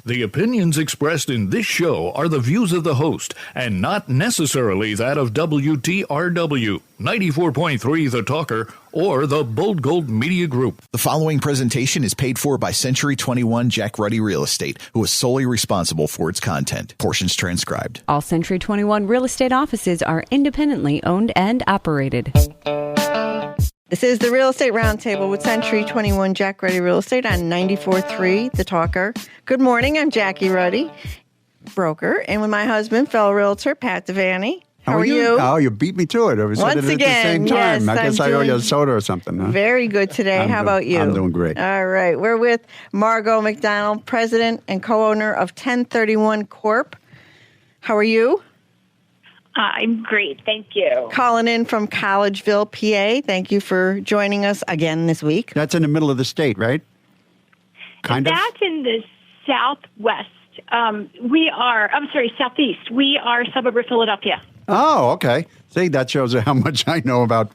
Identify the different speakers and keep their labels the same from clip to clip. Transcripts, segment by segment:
Speaker 1: The opinions expressed in this show are the views of the host and not necessarily that of WTRW, 94.3 The Talker, or the Bold Gold Media Group.
Speaker 2: The following presentation is paid for by Century 21 Jack Ruddy Real Estate, who is solely responsible for its content. Portions transcribed.
Speaker 3: All Century 21 real estate offices are independently owned and operated.
Speaker 4: This is the Real Estate Roundtable with Century 21 Jack Ruddy Real Estate on 94.3 The Talker. Good morning. I'm Jackie Ruddy, broker, and with my husband, fellow realtor, Pat Devaney. How are you?
Speaker 5: Oh, you beat me to it. I was
Speaker 4: Once
Speaker 5: at the
Speaker 4: again,
Speaker 5: same time.
Speaker 4: yes,
Speaker 5: I guess I owe you a soda or something. Huh?
Speaker 4: Very good today. How about you?
Speaker 5: I'm doing great.
Speaker 4: All right. We're with Margot McDonald, president and co-owner of 1031 Corp. How are you?
Speaker 6: I'm great. Thank you.
Speaker 4: Calling in from Collegeville, PA. Thank you for joining us again this week.
Speaker 5: That's in the middle of the state, right?
Speaker 6: That's in the southwest. Southeast. We are a suburb of Philadelphia.
Speaker 5: Oh, okay. See, that shows how much I know about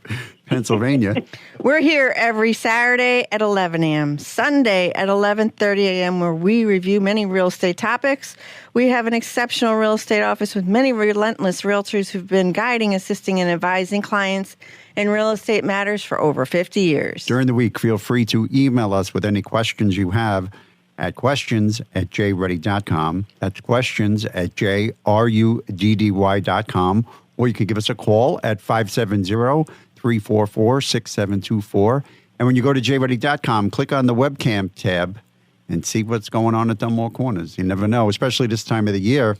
Speaker 5: Pennsylvania.
Speaker 4: We're here every Saturday at 11 a.m., Sunday at 11:30 a.m., where we review many real estate topics. We have an exceptional real estate office with many relentless realtors who've been guiding, assisting, and advising clients in real estate matters for over 50 years.
Speaker 5: During the week, feel free to email us with any questions you have at questions@jruddy.com. That's questions@jruddy.com. Or you can give us a call at 570-344-6724. And when you go to jruddy.com, click on the webcam tab and see what's going on at Dunmore Corners. You never know, especially this time of the year,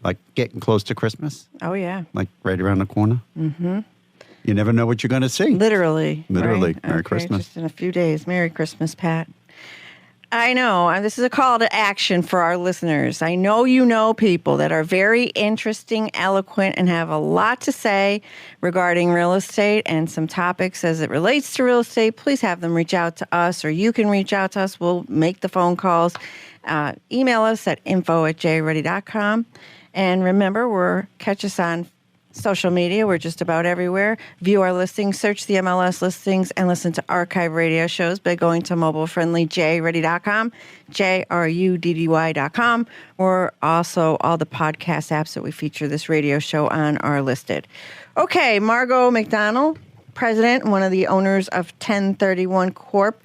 Speaker 5: like getting close to Christmas.
Speaker 4: Oh, yeah.
Speaker 5: Like right around the corner.
Speaker 4: Mm-hmm.
Speaker 5: You never know what you're going to see.
Speaker 4: Literally.
Speaker 5: Literally.
Speaker 4: Right?
Speaker 5: Merry Christmas.
Speaker 4: Just in a few days. Merry Christmas, Pat. I know. This is a call to action for our listeners. I know you know people that are very interesting, eloquent, and have a lot to say regarding real estate and some topics as it relates to real estate. Please have them reach out to us, or you can reach out to us. We'll make the phone calls. Email us at info@jruddy.com. And remember, catch us on social media. We're just about everywhere. View our listings, search the MLS listings, and listen to archive radio shows by going to mobile-friendly jruddy.com, JRUDDY.com, or also all the podcast apps that we feature this radio show on are listed. Okay, Margot McDonald, president and one of the owners of 1031 Corp.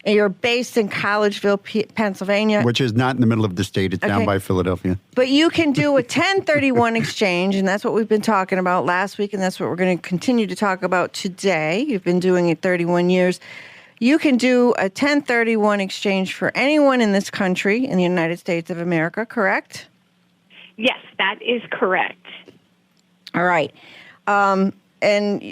Speaker 4: You're based in Collegeville, Pennsylvania.
Speaker 5: Which is not in the middle of the state. It's down by Philadelphia.
Speaker 4: But you can do a 1031 exchange, and that's what we've been talking about last week, and that's what we're going to continue to talk about today. You've been doing it 31 years. You can do a 1031 exchange for anyone in this country, in the United States of America, correct?
Speaker 6: Yes, that is correct.
Speaker 4: All right. And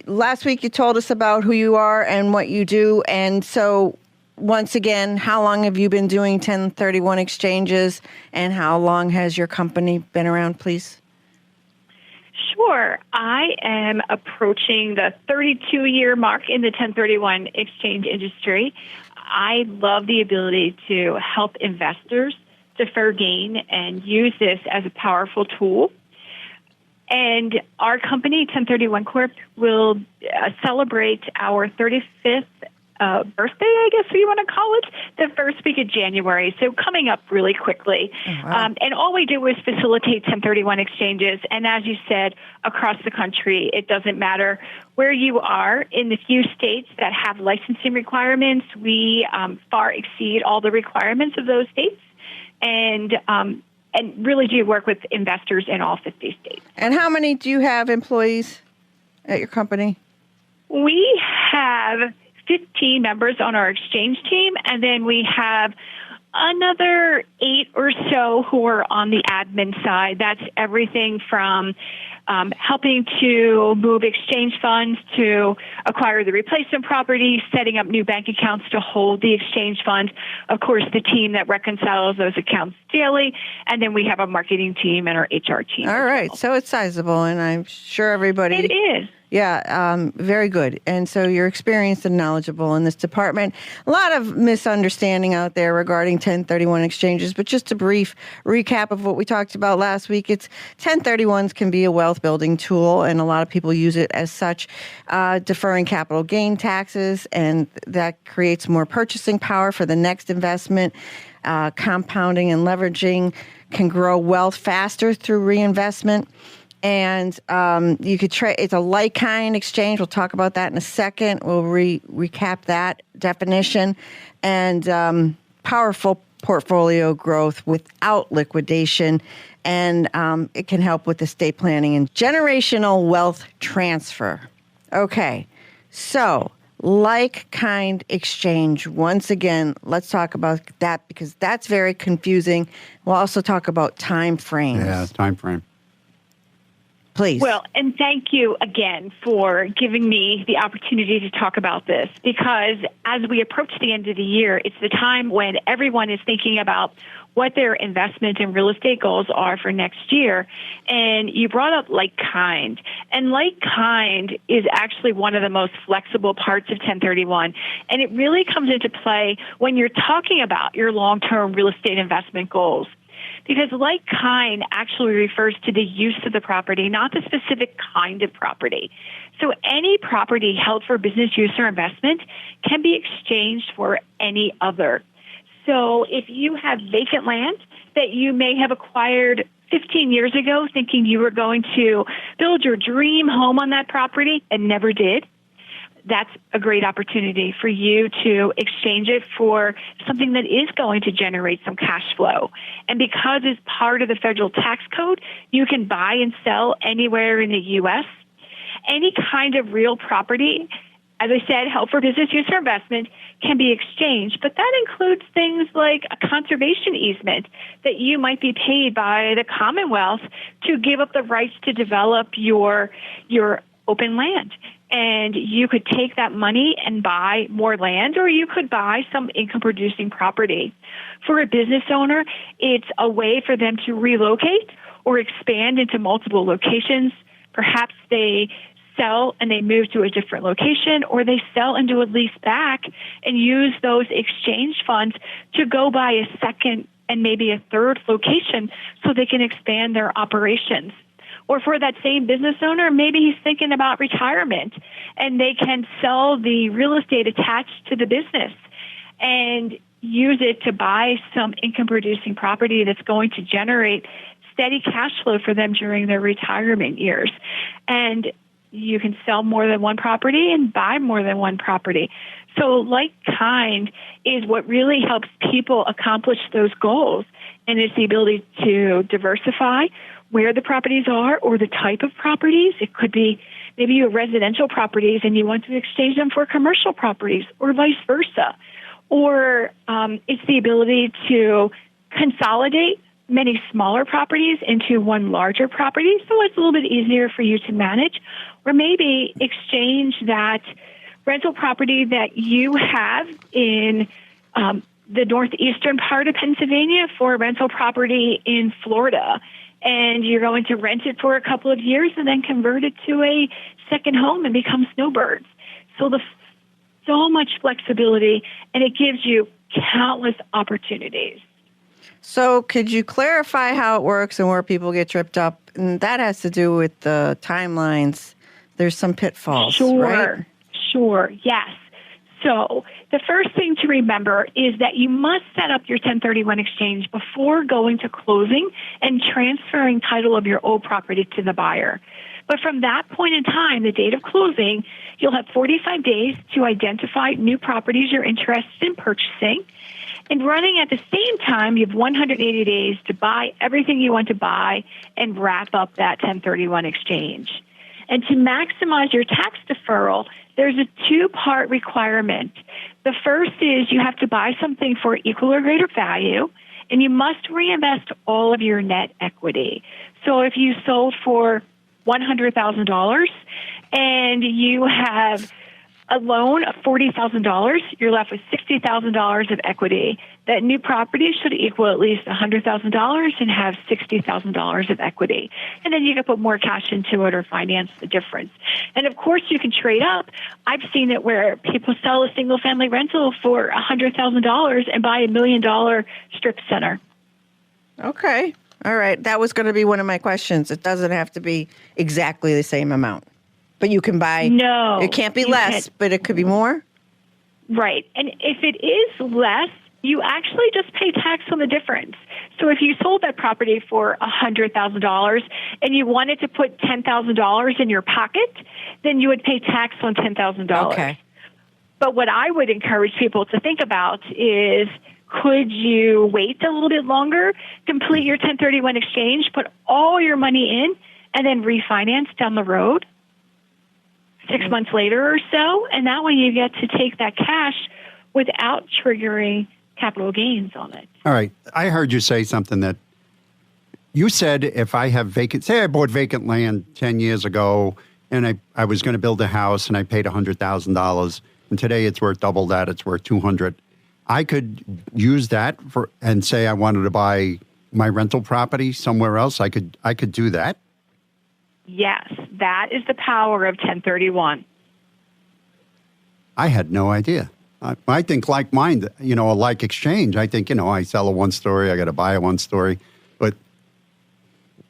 Speaker 4: last week you told us about who you are and what you do, and so once again, how long have you been doing 1031 exchanges, and how long has your company been around, please?
Speaker 6: Sure. I am approaching the 32-year mark in the 1031 exchange industry. I love the ability to help investors defer gain and use this as a powerful tool. And our company, 1031 Corp, will celebrate our 35th birthday, I guess you want to call it, the first week of January. So coming up really quickly. Oh, wow. And all we do is facilitate 1031 exchanges. And as you said, across the country, it doesn't matter where you are. In the few states that have licensing requirements, we far exceed all the requirements of those states. And really do work with investors in all 50 states.
Speaker 4: And how many do you have employees at your company?
Speaker 6: We have 15 members on our exchange team, and then we have another 8 or so who are on the admin side. That's everything from helping to move exchange funds to acquire the replacement property, setting up new bank accounts to hold the exchange funds. Of course, the team that reconciles those accounts daily, and then we have a marketing team and our HR team.
Speaker 4: All right, so it's sizable, and I'm sure everybody...
Speaker 6: It is.
Speaker 4: Yeah, very good. And so you're experienced and knowledgeable in this department. A lot of misunderstanding out there regarding 1031 exchanges, but just a brief recap of what we talked about last week. 1031s can be a wealth building tool, and a lot of people use it as such, deferring capital gain taxes, and that creates more purchasing power for the next investment. compounding and leveraging can grow wealth faster through reinvestment. And you could trade. It's a like-kind exchange. We'll talk about that in a second. We'll recap that definition. And powerful portfolio growth without liquidation. And it can help with estate planning and generational wealth transfer. Okay, so like-kind exchange. Once again, let's talk about that because that's very confusing. We'll also talk about time frames.
Speaker 5: Yeah, time frame.
Speaker 4: Please.
Speaker 6: Well, and thank you again for giving me the opportunity to talk about this because as we approach the end of the year, it's the time when everyone is thinking about what their investment and real estate goals are for next year. And you brought up like-kind. And like-kind is actually one of the most flexible parts of 1031. And it really comes into play when you're talking about your long-term real estate investment goals. Because like-kind actually refers to the use of the property, not the specific kind of property. So any property held for business use or investment can be exchanged for any other. So if you have vacant land that you may have acquired 15 years ago thinking you were going to build your dream home on that property and never did, that's a great opportunity for you to exchange it for something that is going to generate some cash flow. And because it's part of the federal tax code, you can buy and sell anywhere in the U.S. Any kind of real property, as I said, held for business use or investment, can be exchanged. But that includes things like a conservation easement that you might be paid by the Commonwealth to give up the rights to develop your open land. And you could take that money and buy more land, or you could buy some income-producing property. For a business owner, it's a way for them to relocate or expand into multiple locations. Perhaps they sell and they move to a different location, or they sell and do a lease back and use those exchange funds to go buy a second and maybe a third location so they can expand their operations. Or for that same business owner, maybe he's thinking about retirement and they can sell the real estate attached to the business and use it to buy some income-producing property that's going to generate steady cash flow for them during their retirement years. And you can sell more than one property and buy more than one property. So like-kind is what really helps people accomplish those goals, and it's the ability to diversify where the properties are or the type of properties. It could be maybe you have residential properties and you want to exchange them for commercial properties or vice versa. Or it's the ability to consolidate many smaller properties into one larger property so it's a little bit easier for you to manage. Or maybe exchange that rental property that you have in the northeastern part of Pennsylvania for a rental property in Florida. And you're going to rent it for a couple of years and then convert it to a second home and become snowbirds. So so much flexibility, and it gives you countless opportunities.
Speaker 4: So could you clarify how it works and where people get tripped up? And that has to do with the timelines. There's some pitfalls, right?
Speaker 6: Sure, yes. So the first thing to remember is that you must set up your 1031 exchange before going to closing and transferring title of your old property to the buyer. But from that point in time, the date of closing, you'll have 45 days to identify new properties you're interested in purchasing. And running at the same time, you have 180 days to buy everything you want to buy and wrap up that 1031 exchange. And to maximize your tax deferral, there's a two-part requirement. The first is you have to buy something for equal or greater value, and you must reinvest all of your net equity. So if you sold for $100,000 and you have a loan of $40,000, you're left with $60,000 of equity. That new property should equal at least $100,000 and have $60,000 of equity. And then you can put more cash into it or finance the difference. And of course, you can trade up. I've seen it where people sell a single-family rental for $100,000 and buy $1 million strip center.
Speaker 4: Okay. All right. That was going to be one of my questions. It doesn't have to be exactly the same amount. But you can buy.
Speaker 6: No.
Speaker 4: It can't be less, but it could be more?
Speaker 6: Right. And if it is less, you actually just pay tax on the difference. So if you sold that property for $100,000 and you wanted to put $10,000 in your pocket, then you would pay tax on $10,000.
Speaker 4: Okay.
Speaker 6: But what I would encourage people to think about is, could you wait a little bit longer, complete your 1031 exchange, put all your money in, and then refinance down the road 6 months later or so? And that way you get to take that cash without triggering capital gains on it.
Speaker 5: All right. I heard you say something that you said if I have say I bought vacant land 10 years ago and I was going to build a house and I paid $100,000 and today it's worth double that, it's worth $200,000. I could use that and say I wanted to buy my rental property somewhere else. I could do that.
Speaker 6: Yes, that is the power of 1031.
Speaker 5: I had no idea. I think like mine, a like exchange. I think, I sell a one story, I got to buy a one story, but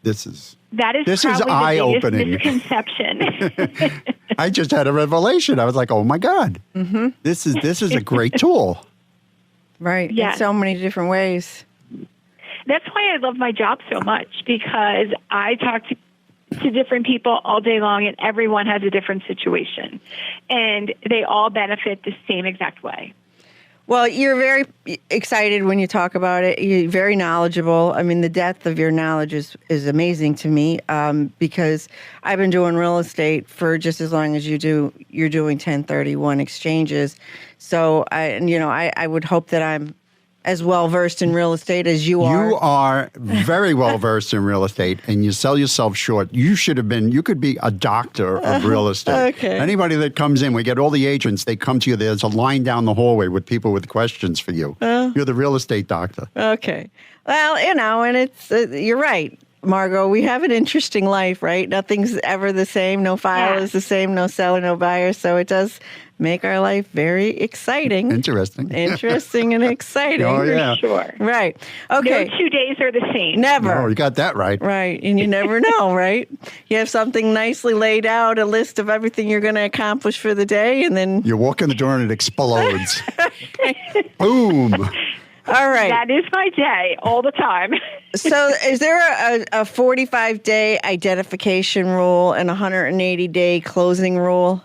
Speaker 5: this is eye-opening.
Speaker 6: Misconception.
Speaker 5: I just had a revelation. I was like, oh my God, this is a great tool.
Speaker 4: Right.
Speaker 6: Yes.
Speaker 4: In so many different ways.
Speaker 6: That's why I love my job so much, because I talk to different people all day long, and everyone has a different situation, and they all benefit the same exact way.
Speaker 4: Well, you're very excited when you talk about it. You're very knowledgeable. I mean, the depth of your knowledge is amazing to me, because I've been doing real estate for just as long as you do. You're doing 1031 exchanges. So I would hope that I'm as well versed in real estate as you are.
Speaker 5: You are very well versed in real estate, and you sell yourself short. You could be a doctor of real estate.
Speaker 4: Okay.
Speaker 5: Anybody that comes in, we get all the agents, they come to you. There's a line down the hallway with people with questions for you. You're the real estate doctor.
Speaker 4: Okay. Well, and it's, you're right, Margot. We have an interesting life, right? Nothing's ever the same. No file is the same. No seller, no buyer. So it does make our life very exciting.
Speaker 5: Interesting
Speaker 4: and exciting.
Speaker 5: Oh, yeah.
Speaker 6: For sure.
Speaker 4: Right. Okay.
Speaker 6: No 2 days are the same.
Speaker 4: Never.
Speaker 5: Oh, you got that right.
Speaker 4: Right. And you never know, right? You have something nicely laid out, a list of everything you're going to accomplish for the day, and then
Speaker 5: You walk in the door and it explodes. Boom.
Speaker 4: all right.
Speaker 6: That is my day all the time.
Speaker 4: So is there a 45-day identification rule and a 180-day closing rule?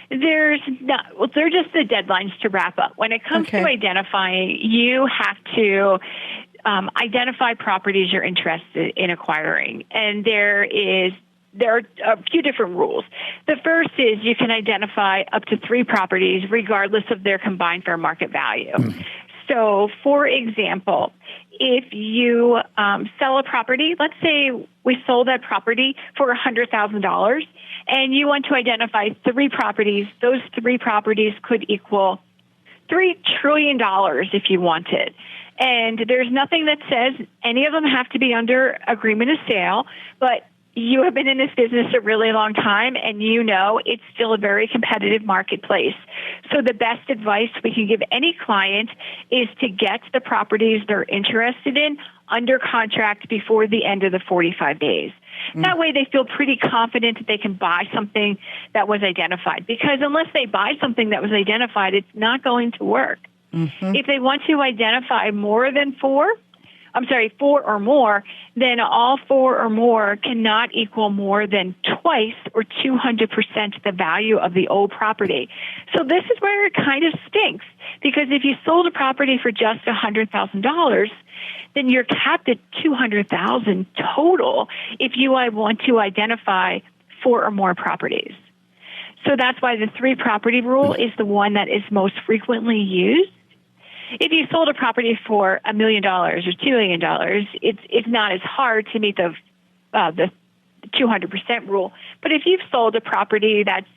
Speaker 6: There's not. Well, they're just the deadlines to wrap up. When it comes to identifying, you have to identify properties you're interested in acquiring, and there are a few different rules. The first is you can identify up to 3 properties regardless of their combined fair market value. So, for example, if you sell a property, let's say we sold that property for $100,000, and you want to identify 3 properties, those 3 properties could equal $3 trillion if you wanted. And there's nothing that says any of them have to be under agreement of sale, but you have been in this business a really long time, and it's still a very competitive marketplace. So the best advice we can give any client is to get the properties they're interested in under contract before the end of the 45 days. That way they feel pretty confident that they can buy something that was identified, because unless they buy something that was identified, it's not going to work. If they want to identify four or more, then all 4 or more cannot equal more than twice or 200% the value of the old property. So this is where it kind of stinks, because if you sold a property for just $100,000, then you're capped at $200,000 total if you want to identify 4 or more properties. So that's why the 3 property rule is the one that is most frequently used. If you sold a property for $1 million or $2 million, it's not as hard to meet the 200% rule. But if you've sold a property that's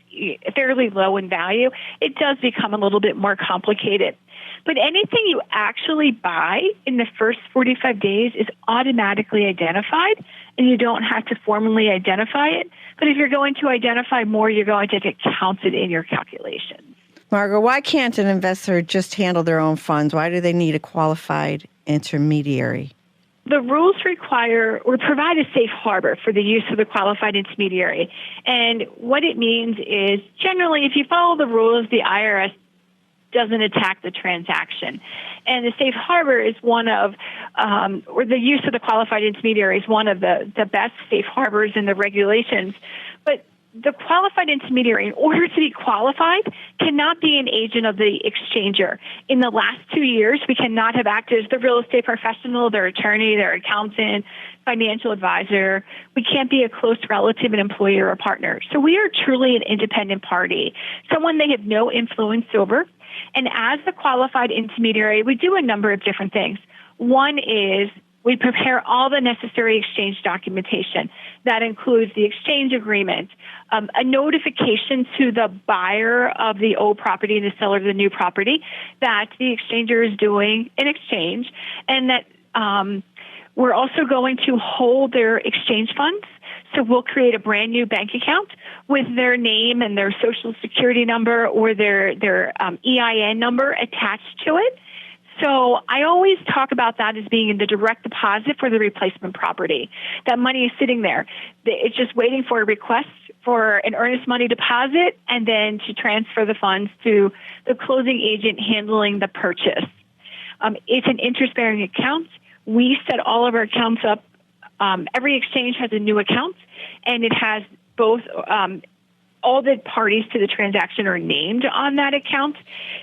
Speaker 6: fairly low in value, it does become a little bit more complicated. But anything you actually buy in the first 45 days is automatically identified, and you don't have to formally identify it. But if you're going to identify more, you're going to get counted in your calculations.
Speaker 4: Margot, why can't an investor just handle their own funds? Why do they need a qualified intermediary?
Speaker 6: The rules require or provide a safe harbor for the use of the qualified intermediary. And what it means is, generally, if you follow the rules, the IRS doesn't attack the transaction. And the safe harbor is one of, or the use of the qualified intermediary is one of the best safe harbors in the regulations. But the qualified intermediary, in order to be qualified, cannot be an agent of the exchanger. In the last 2 years, we cannot have acted as the real estate professional, their attorney, their accountant, financial advisor. We can't be a close relative, an employer, or partner. So we are truly an independent party, someone they have no influence over. And as the qualified intermediary, we do a number of different things. One is we prepare all the necessary exchange documentation. That includes the exchange agreement, a notification to the buyer of the old property and the seller of the new property that the exchanger is doing an exchange, and that we're also going to hold their exchange funds. So we'll create a brand new bank account with their name and their social security number or their EIN number attached to it. So I always talk about that as being in the direct deposit for the replacement property. That money is sitting there. It's just waiting for a request for an earnest money deposit and then to transfer the funds to the closing agent handling the purchase. It's an interest-bearing account. We set all of our accounts up. Every exchange has a new account, and it has both all the parties to the transaction are named on that account.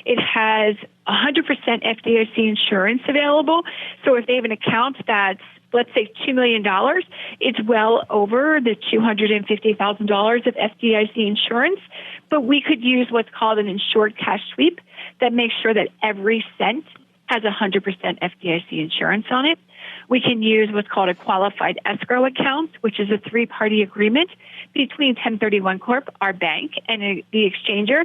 Speaker 6: It has 100% FDIC insurance available. So if they have an account that's, let's say, $2 million, it's well over the $250,000 of FDIC insurance. But we could use what's called an insured cash sweep that makes sure that every cent has 100% FDIC insurance on it. We can use what's called a qualified escrow account, which is a three-party agreement between 1031 Corp., our bank, and the exchanger.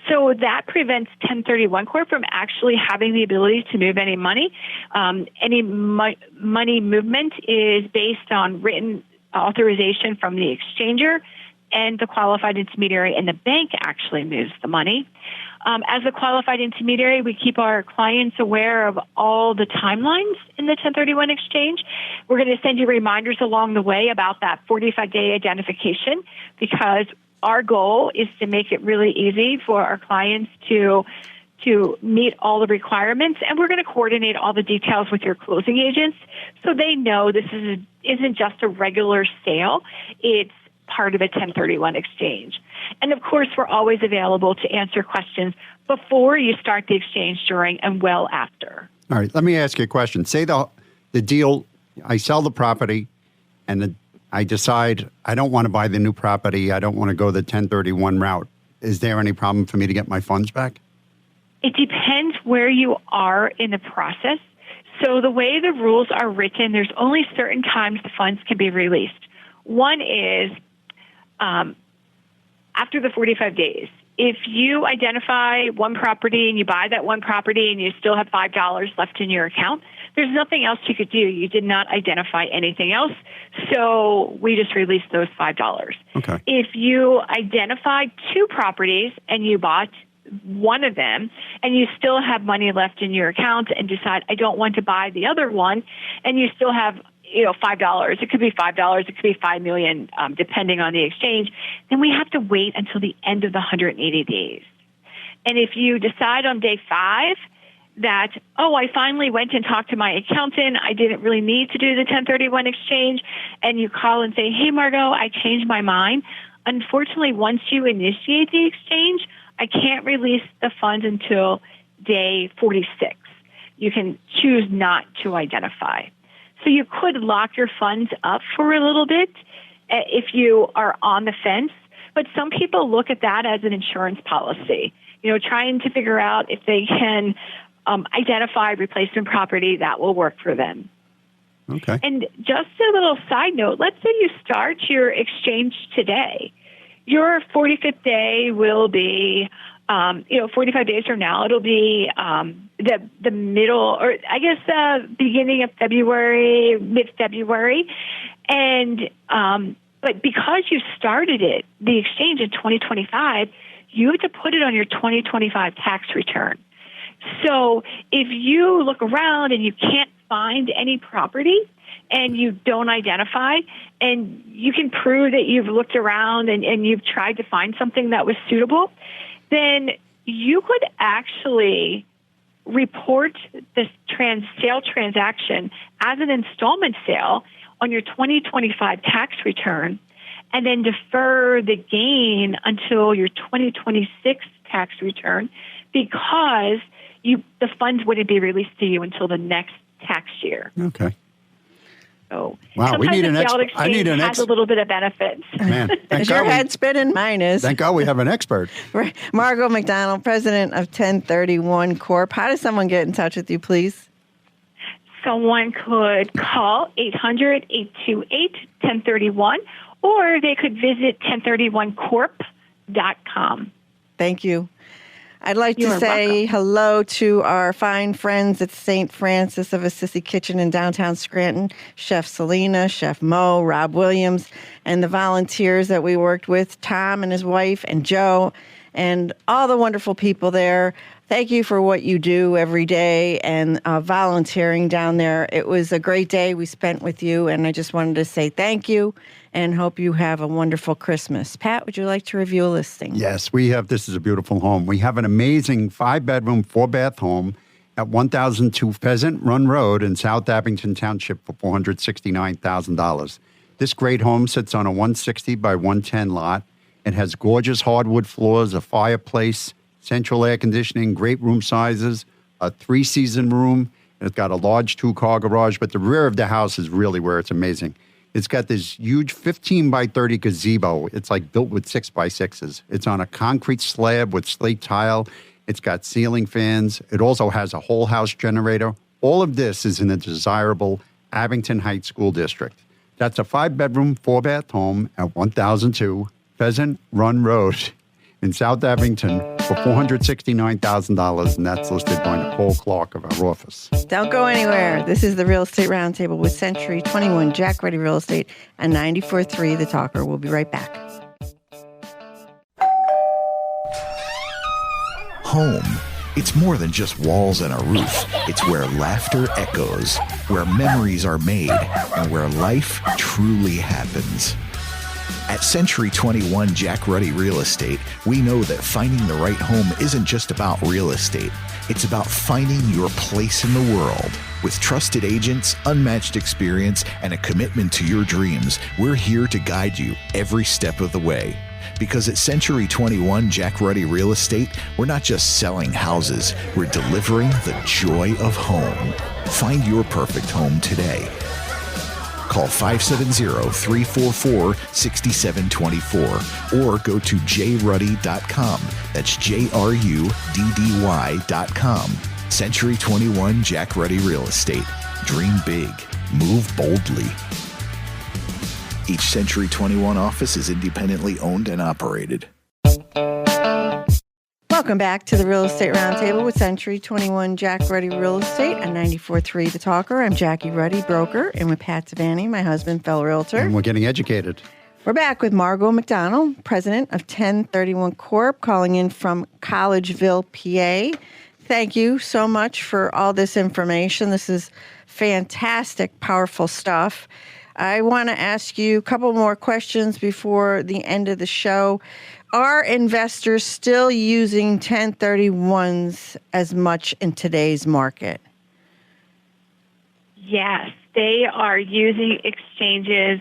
Speaker 6: So that prevents 1031 Corp. From actually having the ability to move any money. Any money movement is based on written authorization from the exchanger, and the qualified intermediary and the bank actually moves the money. As a qualified intermediary, we keep our clients aware of all the timelines in the 1031 exchange. We're going to send you reminders along the way about that 45-day identification, because our goal is to make it really easy for our clients to meet all the requirements, and we're going to coordinate all the details with your closing agents so they know this isn't just a regular sale. It's part of a 1031 exchange. And of course, we're always available to answer questions before you start the exchange, during, and well after.
Speaker 5: All right, let me ask you a question. Say the deal, I sell the property and I decide I don't want to buy the new property. I don't want to go the 1031 route. Is there any problem for me to get my funds back?
Speaker 6: It depends where you are in the process. So the way the rules are written, there's only certain times the funds can be released. One is after the 45 days. If you identify one property and you buy that one property and you still have $5 left in your account, there's nothing else you could do. You did not identify anything else, so we just released those $5.
Speaker 5: Okay.
Speaker 6: If you identified two properties and you bought one of them and you still have money left in your account and decide, I don't want to buy the other one, and you still have $5. It could be $5. It could be $5 million, depending on the exchange. Then we have to wait until the end of the 180 days. And if you decide on day 5 that, I finally went and talked to my accountant, I didn't really need to do the 1031 exchange, and you call and say, hey, Margot, I changed my mind. Unfortunately, once you initiate the exchange, I can't release the funds until day 46. You can choose not to identify. So you could lock your funds up for a little bit if you are on the fence, but some people look at that as an insurance policy, trying to figure out if they can identify replacement property that will work for them.
Speaker 5: Okay.
Speaker 6: And just a little side note, let's say you start your exchange today. Your 45th day will be 45 days from now, it'll be the middle, or I guess beginning of February, mid-February. And but because you started the exchange in 2025, you have to put it on your 2025 tax return. So if you look around and you can't find any property and you don't identify, and you can prove that you've looked around and you've tried to find something that was suitable, then you could actually report this sale transaction as an installment sale on your 2025 tax return, and then defer the gain until your 2026 tax return, because the funds wouldn't be released to you until the next tax year.
Speaker 5: Okay.
Speaker 6: So
Speaker 5: wow, we need an expert.
Speaker 6: I need an expert. Has a little bit of benefits.
Speaker 5: Man,
Speaker 4: is your head spinning? Mine is.
Speaker 5: Thank God we have an expert.
Speaker 4: Right. Margot McDonald, president of 1031 Corp. How does someone get in touch with you, please?
Speaker 6: Someone could call 800-828-1031, or they could visit 1031corp.com.
Speaker 4: Thank you. I'd like to say hello to our fine friends at St. Francis of Assisi Kitchen in downtown Scranton, Chef Selena, Chef Mo, Rob Williams, and the volunteers that we worked with, Tom and his wife, and Joe, and all the wonderful people there. Thank you for what you do every day and volunteering down there. It was a great day we spent with you, and I just wanted to say thank you and hope you have a wonderful Christmas. Pat, would you like to review a listing?
Speaker 5: Yes, we have. This is a beautiful home. We have an amazing 5-bedroom, 4-bath home at 1002 Pheasant Run Road in South Abington Township for $469,000. This great home sits on a 160 by 110 lot. It has gorgeous hardwood floors, a fireplace, central air conditioning, great room sizes, a 3-season room. And it's got a large 2-car garage, but the rear of the house is really where it's amazing. It's got this huge 15 by 30 gazebo. It's like built with 6 by 6s. It's on a concrete slab with slate tile. It's got ceiling fans. It also has a whole house generator. All of this is in the desirable Abington Heights School District. That's a 5-bedroom, 4-bath home at 1002 Pheasant Run Road in South Abington for $469,000, and that's listed by Nicole Clark of our office.
Speaker 4: Don't go anywhere. This is the Real Estate Roundtable with Century 21 Jack Ready Real Estate and 94.3 The Talker. We'll be right back.
Speaker 2: Home. It's more than just walls and a roof. It's where laughter echoes, where memories are made, and where life truly happens. At Century 21 Jack Ruddy Real Estate, we know that finding the right home isn't just about real estate. It's about finding your place in the world. With trusted agents, unmatched experience, and a commitment to your dreams, we're here to guide you every step of the way. Because at Century 21 Jack Ruddy Real Estate, we're not just selling houses, we're delivering the joy of home. Find your perfect home today. Call 570-344-6724 or go to jruddy.com. That's JRUDDY.com. Century 21 Jack Ruddy Real Estate. Dream big. Move boldly. Each Century 21 office is independently owned and operated.
Speaker 4: Welcome back to the Real Estate Roundtable with Century 21 Jack Ruddy Real Estate and 94.3 The Talker. I'm Jackie Ruddy, broker, and with Pat Savani, my husband, fellow realtor.
Speaker 5: And we're getting educated.
Speaker 4: We're back with Margot McDonald, president of 1031 Corp, calling in from Collegeville, PA. Thank you so much for all this information. This is fantastic, powerful stuff. I want to ask you a couple more questions before the end of the show. Are investors still using 1031s as much in today's market?
Speaker 6: Yes, they are using exchanges.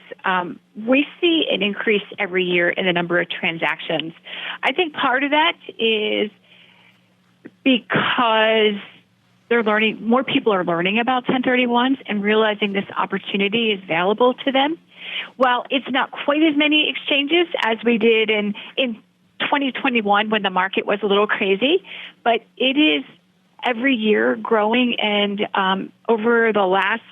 Speaker 6: We see an increase every year in the number of transactions. I think part of that is because they're learning, more people are learning about 1031s and realizing this opportunity is available to them. Well, it's not quite as many exchanges as we did in 2021 when the market was a little crazy, but it is every year growing, and over the last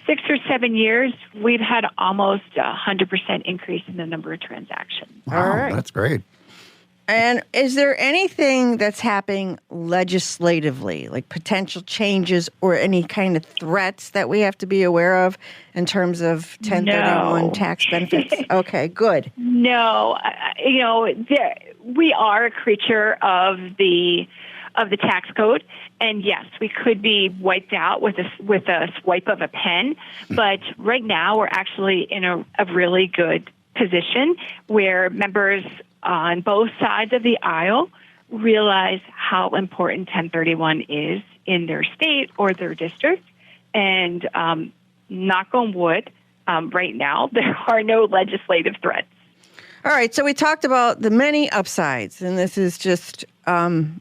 Speaker 6: 6 or 7 years, we've had almost 100% increase in the number of transactions.
Speaker 5: Wow,
Speaker 4: all right.
Speaker 5: That's great.
Speaker 4: And is there anything that's happening legislatively, like potential changes or any kind of threats that we have to be aware of in terms of 1031 tax benefits? Okay, good.
Speaker 6: No, we are a creature of the tax code, and yes, we could be wiped out with a swipe of a pen. But right now, we're actually in a really good position where members on both sides of the aisle realize how important 1031 is in their state or their district. And knock on wood, right now, there are no legislative threats.
Speaker 4: All right, so we talked about the many upsides, and this is just an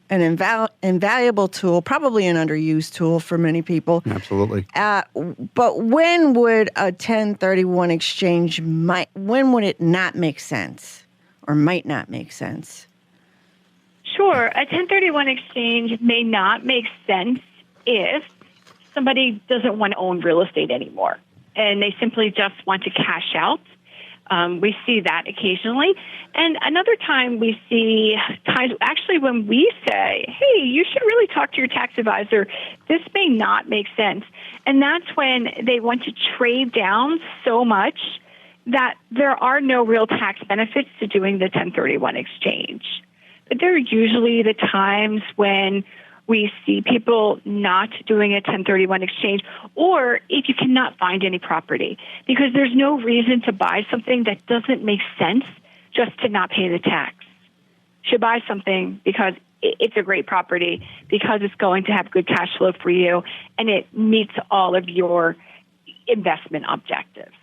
Speaker 4: invaluable tool, probably an underused tool for many people.
Speaker 5: Absolutely.
Speaker 4: But when would a 1031 exchange, when would it not make sense or might not make sense?
Speaker 6: Sure, a 1031 exchange may not make sense if somebody doesn't want to own real estate anymore and they simply just want to cash out. We see that occasionally. And another time we see times actually when we say, hey, you should really talk to your tax advisor. This may not make sense. And that's when they want to trade down so much that there are no real tax benefits to doing the 1031 exchange. But there are usually the times when we see people not doing a 1031 exchange, or if you cannot find any property, because there's no reason to buy something that doesn't make sense just to not pay the tax. You should buy something because it's a great property, because it's going to have good cash flow for you, and it meets all of your investment objectives.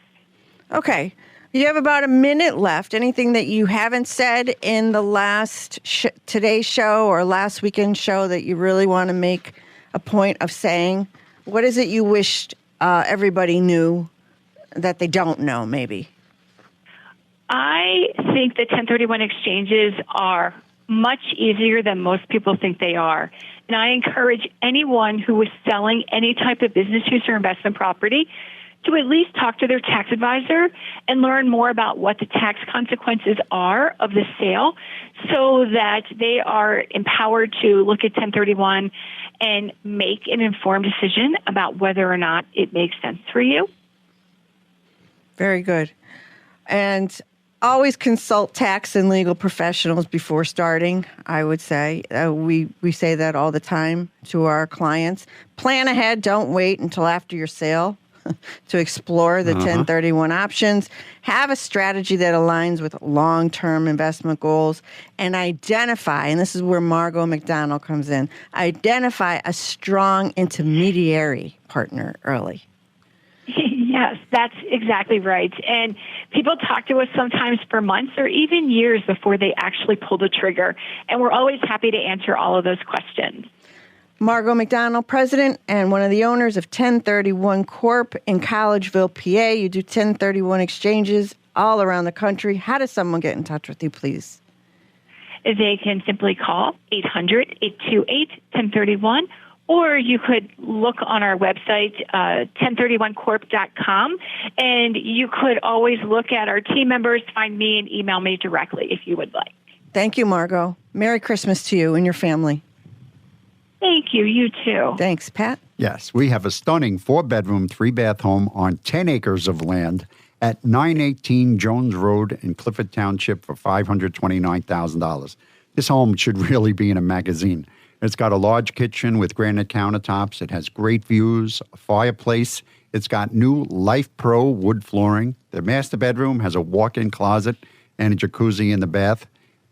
Speaker 4: Okay. You have about a minute left. Anything that you haven't said in the last today's show or last weekend's show that you really want to make a point of saying? What is it you wished everybody knew that they don't know, maybe?
Speaker 6: I think that 1031 exchanges are much easier than most people think they are. And I encourage anyone who is selling any type of business use or investment property to at least talk to their tax advisor and learn more about what the tax consequences are of the sale so that they are empowered to look at 1031 and make an informed decision about whether or not it makes sense for you.
Speaker 4: Very good. And always consult tax and legal professionals before starting, I would say. We say that all the time to our clients. Plan ahead. Don't wait until after your sale to explore the 1031 options. Have a strategy that aligns with long-term investment goals, and identify, and this is where Margot McDonald comes in, identify a strong intermediary partner early.
Speaker 6: Yes, that's exactly right. And people talk to us sometimes for months or even years before they actually pull the trigger. And we're always happy to answer all of those questions.
Speaker 4: Margot McDonald, president and one of the owners of 1031 Corp. In Collegeville, PA. You do 1031 exchanges all around the country. How does someone get in touch with you, please?
Speaker 6: They can simply call 800-828-1031, or you could look on our website, 1031corp.com, and you could always look at our team members, find me, and email me directly if you would like.
Speaker 4: Thank you, Margot. Merry Christmas to you and your family.
Speaker 6: Thank you. You too.
Speaker 4: Thanks, Pat.
Speaker 5: Yes, we have a stunning 4-bedroom, 3-bath home on 10 acres of land at 918 Jones Road in Clifford Township for $529,000. This home should really be in a magazine. It's got a large kitchen with granite countertops. It has great views, a fireplace. It's got new Life Pro wood flooring. The master bedroom has a walk-in closet and a jacuzzi in the bath.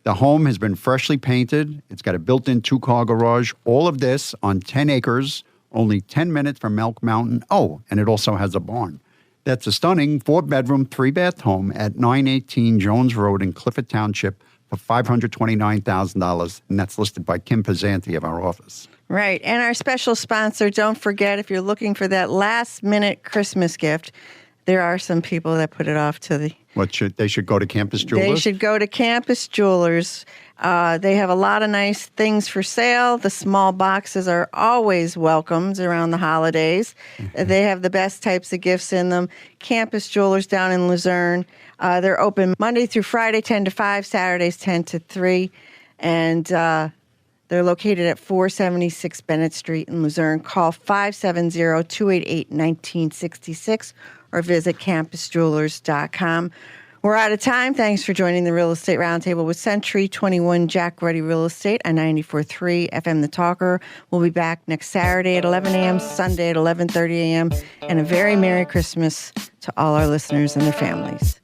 Speaker 5: The home has been freshly painted. It's got a built-in 2-car garage. All of this on 10 acres, only 10 minutes from Elk Mountain. Oh, and it also has a barn. That's a stunning 4-bedroom, 3-bath home at 918 Jones Road in Clifford Township for $529,000, and that's listed by Kim Pizzanti of our office.
Speaker 4: Right, and our special sponsor, don't forget, if you're looking for that last-minute Christmas gift, there are some people that put it off to the...
Speaker 5: They should go to Campus Jewelers?
Speaker 4: They should go to Campus Jewelers. They have a lot of nice things for sale. The small boxes are always welcomed around the holidays. Mm-hmm. They have the best types of gifts in them. Campus Jewelers down in Luzerne. They're open Monday through Friday, 10 to 5, Saturdays, 10 to 3. And they're located at 476 Bennett Street in Luzerne. Call 570-288-1966 or visit campusjewelers.com. We're out of time. Thanks for joining the Real Estate Roundtable with Century 21 Jack Ruddy Real Estate on 94.3 FM The Talker. We'll be back next Saturday at 11 a.m., Sunday at 11:30 a.m., and a very Merry Christmas to all our listeners and their families.